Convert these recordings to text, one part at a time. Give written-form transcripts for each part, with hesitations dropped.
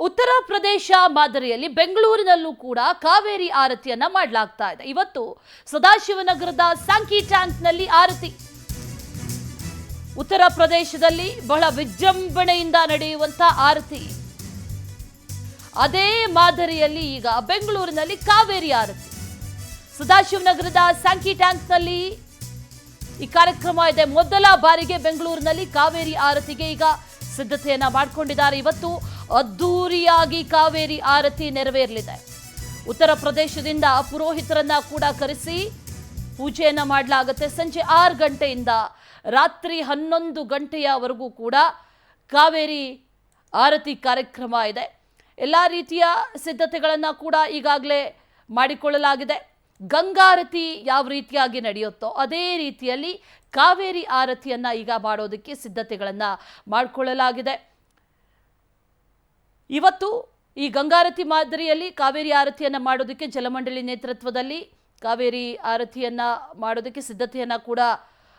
ಉತ್ತರ ಪ್ರದೇಶ ಮಾದರಿಯಲ್ಲಿ ಬೆಂಗಳೂರಿನಲ್ಲೂ ಕೂಡ ಕಾವೇರಿ ಆರತಿಯನ್ನ ಮಾಡಲಾಗ್ತಾ ಇದೆ. ಇವತ್ತು ಸದಾಶಿವನಗರದ ಸ್ಯಾಂಕಿ ಟ್ಯಾಂಕ್ನಲ್ಲಿ ಆರತಿ. ಉತ್ತರ ಪ್ರದೇಶದಲ್ಲಿ ಬಹಳ ವಿಜೃಂಭಣೆಯಿಂದ ನಡೆಯುವಂತಹ ಆರತಿ. ಅದೇ ಮಾದರಿಯಲ್ಲಿ ಈಗ ಬೆಂಗಳೂರಿನಲ್ಲಿ ಕಾವೇರಿ ಆರತಿ. ಸದಾಶಿವನಗರದ ಸ್ಯಾಂಕಿ ಟ್ಯಾಂಕ್ನಲ್ಲಿ ಈ ಕಾರ್ಯಕ್ರಮ ಇದೆ. ಮೊದಲ ಬಾರಿಗೆ ಬೆಂಗಳೂರಿನಲ್ಲಿ ಕಾವೇರಿ ಆರತಿಗೆ ಈಗ ಸಿದ್ಧತೆಯನ್ನ ಮಾಡಿಕೊಂಡಿದ್ದಾರೆ. ಇವತ್ತು ಅದ್ದೂರಿಯಾಗಿ ಕಾವೇರಿ ಆರತಿ ನೆರವೇರಲಿದೆ. ಉತ್ತರ ಪ್ರದೇಶದಿಂದ ಪುರೋಹಿತರನ್ನ ಕೂಡ ಕರೆಸಿ ಪೂಜೆಯನ್ನ ಮಾಡಲಾಗುತ್ತೆ. ಸಂಜೆ 6 ಗಂಟೆಯಿಂದ ರಾತ್ರಿ 11 ಗಂಟೆಯವರೆಗೂ ಕೂಡ ಕಾವೇರಿ ಆರತಿ ಕಾರ್ಯಕ್ರಮ ಇದೆ. ಎಲ್ಲ ರೀತಿಯ ಸಿದ್ಧತೆಗಳನ್ನು ಕೂಡ ಈಗಾಗಲೇ ಮಾಡಿಕೊಳ್ಳಲಾಗಿದೆ. ಗಂಗಾರತಿ ಯಾವ ರೀತಿಯಾಗಿ ನಡೆಯುತ್ತೋ ಅದೇ ರೀತಿಯಲ್ಲಿ ಕಾವೇರಿ ಆರತಿಯನ್ನ ಈಗ ಮಾಡೋದಕ್ಕೆ ಸಿದ್ಧತೆಗಳನ್ನು ಮಾಡಿಕೊಳ್ಳಲಾಗಿದೆ. ಇವತ್ತು ಈ ಗಂಗಾರತಿ ಮಾದರಿಯಲ್ಲಿ ಕಾವೇರಿ ಆರತಿಯನ್ನ ಮಾಡೋದಕ್ಕೆ ಜಲಮಂಡಳಿ ನೇತೃತ್ವದಲ್ಲಿ ಕಾವೇರಿ ಆರತಿಯನ್ನ ಮಾಡೋದಕ್ಕೆ ಸಿದ್ಧತೆಯನ್ನ ಕೂಡ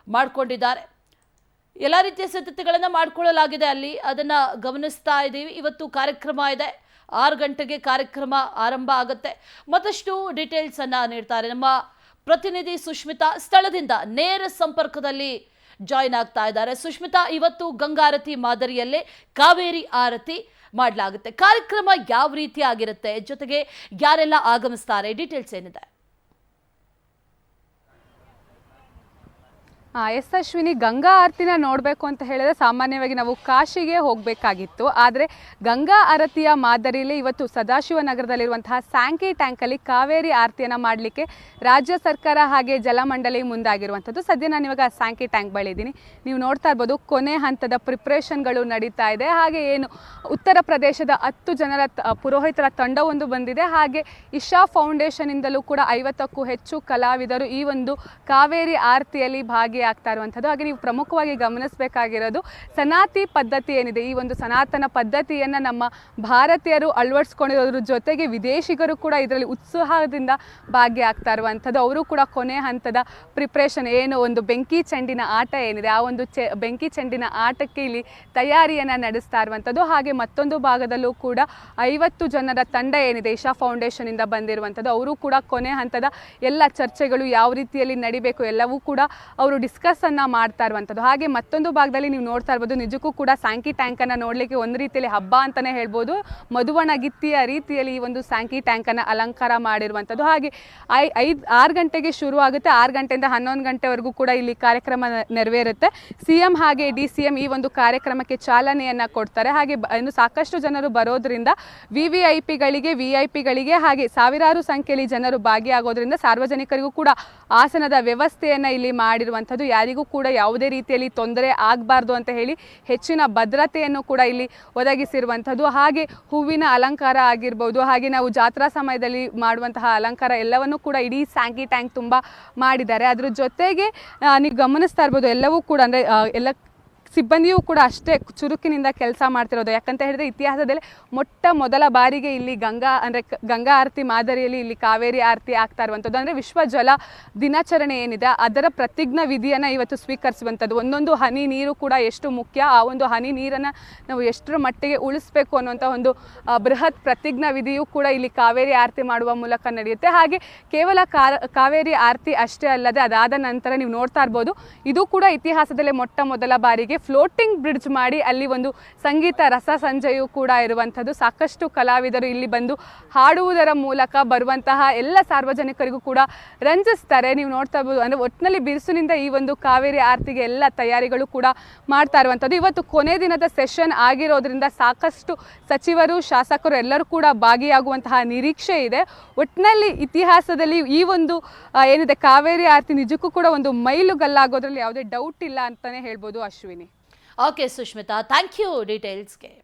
ಮಾಡಿಕೊಂಡಿದ್ದಾರೆ. ಎಲ್ಲ ರೀತಿಯ ಸಿದ್ಧತೆಗಳನ್ನು ಮಾಡಿಕೊಳ್ಳಲಾಗಿದೆ. ಅಲ್ಲಿ ಅದನ್ನ ಗಮನಿಸ್ತಾ ಇದ್ದೀವಿ. ಇವತ್ತು ಕಾರ್ಯಕ್ರಮ ಇದೆ. 6 ಗಂಟೆಗೆ ಕಾರ್ಯಕ್ರಮ ಆರಂಭ ಆಗುತ್ತೆ. ಮತ್ತಷ್ಟು ಡೀಟೇಲ್ಸ್ ಅನ್ನ ನೀಡ್ತಾರೆ ನಮ್ಮ ಪ್ರತಿನಿಧಿ ಸುಷ್ಮಿತಾ. ಸ್ಥಳದಿಂದ ನೇರ ಸಂಪರ್ಕದಲ್ಲಿ ಜಾಯಿನ್ ಆಗ್ತಾ ಇದ್ದಾರೆ. ಸುಷ್ಮಿತಾ, ಇವತ್ತು ಗಂಗಾರತಿ ಮಾದರಿಯಲ್ಲೇ ಕಾವೇರಿ ಆರತಿ ಮಾಡಲಾಗುತ್ತೆ. ಕಾರ್ಯಕ್ರಮ ಯಾವ ರೀತಿ ಆಗಿರುತ್ತೆ, ಜೊತೆಗೆ ಯಾರೆಲ್ಲ ಆಗಮಿಸ್ತಾರೆ, ಡೀಟೇಲ್ಸ್ ಏನಿದೆ? ಎಸ್ ಅಶ್ವಿನಿ, ಗಂಗಾ ಆರತಿನ ನೋಡಬೇಕು ಅಂತ ಹೇಳಿದ್ರೆ ಸಾಮಾನ್ಯವಾಗಿ ನಾವು ಕಾಶಿಗೆ ಹೋಗಬೇಕಾಗಿತ್ತು. ಆದರೆ ಗಂಗಾ ಆರತಿಯ ಮಾದರಿಯಲ್ಲಿ ಇವತ್ತು ಸದಾಶಿವನಗರದಲ್ಲಿರುವಂತಹ ಸ್ಯಾಂಕಿ ಟ್ಯಾಂಕಲ್ಲಿ ಕಾವೇರಿ ಆರತಿಯನ್ನು ಮಾಡಲಿಕ್ಕೆ ರಾಜ್ಯ ಸರ್ಕಾರ ಹಾಗೆ ಜಲಮಂಡಳಿ ಮುಂದಾಗಿರುವಂಥದ್ದು. ಸದ್ಯ ನಾನು ಇವಾಗ ಸ್ಯಾಂಕಿ ಟ್ಯಾಂಕ್ ಬಳಿ ಇದ್ದೀನಿ. ನೀವು ನೋಡ್ತಾ ಇರ್ಬೋದು, ಕೊನೆ ಹಂತದ ಪ್ರಿಪ್ರೇಷನ್ಗಳು ನಡೀತಾ ಇದೆ. ಹಾಗೆ ಏನು ಉತ್ತರ ಪ್ರದೇಶದ 10 ಜನರ ಪುರೋಹಿತರ ತಂಡವೊಂದು ಬಂದಿದೆ. ಹಾಗೆ ಇಶಾ ಫೌಂಡೇಶನಿಂದಲೂ ಕೂಡ 50ಕ್ಕೂ ಹೆಚ್ಚು ಕಲಾವಿದರು ಈ ಒಂದು ಕಾವೇರಿ ಆರತಿಯಲ್ಲಿ ಆಗ್ತಾ ಇರುವಂಥದ್ದು. ಹಾಗೆ ನೀವು ಪ್ರಮುಖವಾಗಿ ಗಮನಿಸಬೇಕಾಗಿರೋದು ಸನಾತಿ ಪದ್ಧತಿ ಏನಿದೆ, ಈ ಒಂದು ಸನಾತನ ಪದ್ಧತಿಯನ್ನು ನಮ್ಮ ಭಾರತೀಯರು ಅಳವಡಿಸ್ಕೊಂಡಿರೋದ್ರ ಜೊತೆಗೆ ವಿದೇಶಿಗರು ಕೂಡ ಇದರಲ್ಲಿ ಉತ್ಸಾಹದಿಂದ ಭಾಗಿಯಾಗ್ತಾ ಇರುವಂಥದ್ದು. ಅವರು ಕೂಡ ಕೊನೆ ಹಂತದ ಪ್ರಿಪ್ರೇಷನ್ ಏನು ಒಂದು ಬೆಂಕಿ ಚೆಂಡಿನ ಆಟ ಏನಿದೆ, ಆ ಒಂದು ಬೆಂಕಿ ಚೆಂಡಿನ ಆಟಕ್ಕೆ ಇಲ್ಲಿ ತಯಾರಿಯನ್ನು ನಡೆಸ್ತಾ ಇರುವಂಥದ್ದು. ಹಾಗೆ ಮತ್ತೊಂದು ಭಾಗದಲ್ಲೂ ಕೂಡ 50 ಜನರ ತಂಡ ಏನಿದೆ ಇಶಾ ಫೌಂಡೇಶನಿಂದ ಬಂದಿರುವಂಥದ್ದು, ಅವರು ಕೂಡ ಕೊನೆ ಹಂತದ ಎಲ್ಲ ಚರ್ಚೆಗಳು ಯಾವ ರೀತಿಯಲ್ಲಿ ನಡಿಬೇಕು ಎಲ್ಲವೂ ಕೂಡ ಅವರು ಡಿಸ್ಕಸ್ ಅನ್ನ ಮಾಡ್ತಾ ಇರುವಂಥದ್ದು. ಹಾಗೆ ಮತ್ತೊಂದು ಭಾಗದಲ್ಲಿ ನೀವು ನೋಡ್ತಾ ಇರ್ಬೋದು, ನಿಜಕ್ಕೂ ಕೂಡ ಸ್ಯಾಂಕಿ ಟ್ಯಾಂಕ್ ಅನ್ನ ನೋಡ್ಲಿಕ್ಕೆ ಒಂದು ರೀತಿಯಲ್ಲಿ ಹಬ್ಬ ಅಂತಾನೆ ಹೇಳ್ಬೋದು. ಮಧುವಣಗಿತ್ತಿಯ ರೀತಿಯಲ್ಲಿ ಈ ಒಂದು ಸ್ಯಾಂಕಿ ಟ್ಯಾಂಕ್ ಅನ್ನ ಅಲಂಕಾರ ಮಾಡಿರುವಂಥದ್ದು. ಹಾಗೆ 6 ಗಂಟೆಗೆ ಶುರು ಆಗುತ್ತೆ. 6 ಗಂಟೆಯಿಂದ 11 ಗಂಟೆವರೆಗೂ ಕೂಡ ಇಲ್ಲಿ ಕಾರ್ಯಕ್ರಮ ನೆರವೇರುತ್ತೆ. ಸಿಎಂ ಹಾಗೆ DCM ಈ ಒಂದು ಕಾರ್ಯಕ್ರಮಕ್ಕೆ ಚಾಲನೆಯನ್ನ ಕೊಡ್ತಾರೆ. ಹಾಗೆ ಇನ್ನು ಸಾಕಷ್ಟು ಜನರು ಬರೋದ್ರಿಂದ VIP ಗಳಿಗೆ ಹಾಗೆ ಸಾವಿರಾರು ಸಂಖ್ಯೆಯಲ್ಲಿ ಜನರು ಭಾಗಿಯಾಗೋದ್ರಿಂದ ಸಾರ್ವಜನಿಕರಿಗೂ ಕೂಡ ಆಸನದ ವ್ಯವಸ್ಥೆಯನ್ನ ಇಲ್ಲಿ ಮಾಡಿರುವಂಥದ್ದು. ಯಾರಿಗೂ ಕೂಡ ಯಾವುದೇ ರೀತಿಯಲ್ಲಿ ತೊಂದರೆ ಆಗಬಾರ್ದು ಅಂತ ಹೇಳಿ ಹೆಚ್ಚಿನ ಭದ್ರತೆಯನ್ನು ಕೂಡ ಇಲ್ಲಿ ಒದಗಿಸಿರುವಂಥದ್ದು. ಹಾಗೆ ಹೂವಿನ ಅಲಂಕಾರ ಆಗಿರ್ಬೋದು, ಹಾಗೆ ನಾವು ಜಾತ್ರಾ ಸಮಯದಲ್ಲಿ ಮಾಡುವಂತಹ ಅಲಂಕಾರ ಎಲ್ಲವನ್ನೂ ಕೂಡ ಇಡೀ ಸ್ಯಾಂಕಿ ಟ್ಯಾಂಕ್ ತುಂಬ ಮಾಡಿದ್ದಾರೆ. ಅದ್ರ ಜೊತೆಗೆ ನೀವು ಗಮನಿಸ್ತಾ ಇರ್ಬೋದು, ಎಲ್ಲವೂ ಕೂಡ ಅಂದರೆ ಎಲ್ಲ ಸಿಬ್ಬಂದಿಯೂ ಕೂಡ ಅಷ್ಟೇ ಚುರುಕಿನಿಂದ ಕೆಲಸ ಮಾಡ್ತಿರೋದು. ಯಾಕಂತ ಹೇಳಿದ್ರೆ ಇತಿಹಾಸದಲ್ಲಿ ಮೊದಲ ಬಾರಿಗೆ ಇಲ್ಲಿ ಗಂಗಾ ಆರತಿ ಮಾದರಿಯಲ್ಲಿ ಇಲ್ಲಿ ಕಾವೇರಿ ಆರತಿ ಆಗ್ತಾ ಇರುವಂಥದ್ದು. ಅಂದರೆ ವಿಶ್ವ ಜಲ ದಿನಾಚರಣೆ ಏನಿದೆ ಅದರ ಪ್ರತಿಜ್ಞಾ ವಿಧಿಯನ್ನು ಇವತ್ತು ಸ್ವೀಕರಿಸುವಂಥದ್ದು. ಒಂದೊಂದು ಹನಿ ನೀರು ಕೂಡ ಎಷ್ಟು ಮುಖ್ಯ, ಆ ಒಂದು ಹನಿ ನೀರನ್ನು ನಾವು ಎಷ್ಟರ ಮಟ್ಟಿಗೆ ಉಳಿಸ್ಬೇಕು ಅನ್ನುವಂಥ ಒಂದು ಬೃಹತ್ ಪ್ರತಿಜ್ಞಾ ವಿಧಿಯೂ ಕೂಡ ಇಲ್ಲಿ ಕಾವೇರಿ ಆರತಿ ಮಾಡುವ ಮೂಲಕ ನಡೆಯುತ್ತೆ. ಹಾಗೆ ಕೇವಲ ಕಾವೇರಿ ಆರತಿ ಅಷ್ಟೇ ಅಲ್ಲದೆ ಅದಾದ ನಂತರ ನೀವು ನೋಡ್ತಾ ಇರ್ಬೋದು, ಇದು ಕೂಡ ಇತಿಹಾಸದಲ್ಲೇ ಮೊದಲ ಬಾರಿಗೆ ಫ್ಲೋಟಿಂಗ್ ಬ್ರಿಡ್ಜ್ ಮಾಡಿ ಅಲ್ಲಿ ಒಂದು ಸಂಗೀತ ರಸ ಸಂಜೆಯೂ ಕೂಡ ಇರುವಂಥದ್ದು. ಸಾಕಷ್ಟು ಕಲಾವಿದರು ಇಲ್ಲಿ ಬಂದು ಹಾಡುವುದರ ಮೂಲಕ ಬರುವಂತಹ ಎಲ್ಲ ಸಾರ್ವಜನಿಕರಿಗೂ ಕೂಡ ರಂಜಿಸ್ತಾರೆ. ನೀವು ನೋಡ್ತಾ ಇರ್ಬೋದು, ಅಂದರೆ ಒಟ್ಟಿನಲ್ಲಿ ಬಿರುಸಿನಿಂದ ಈ ಒಂದು ಕಾವೇರಿ ಆರತಿಗೆ ಎಲ್ಲ ತಯಾರಿಗಳು ಕೂಡ ಮಾಡ್ತಾ ಇರುವಂಥದ್ದು. ಇವತ್ತು ಕೊನೆ ದಿನದ ಸೆಷನ್ ಆಗಿರೋದ್ರಿಂದ ಸಾಕಷ್ಟು ಸಚಿವರು ಶಾಸಕರು ಎಲ್ಲರೂ ಕೂಡ ಭಾಗಿಯಾಗುವಂತಹ ನಿರೀಕ್ಷೆ ಇದೆ. ಒಟ್ಟಿನಲ್ಲಿ ಇತಿಹಾಸದಲ್ಲಿ ಈ ಒಂದು ಏನಿದೆ ಕಾವೇರಿ ಆರತಿ ನಿಜಕ್ಕೂ ಕೂಡ ಒಂದು ಮೈಲುಗಲ್ಲಾಗೋದ್ರಲ್ಲಿ ಯಾವುದೇ ಡೌಟ್ ಇಲ್ಲ ಅಂತಾನೆ ಹೇಳ್ಬೋದು Ashwini. Okay Sushmita, thank you ಡೀಟೇಲ್ಸ್ಗೆ.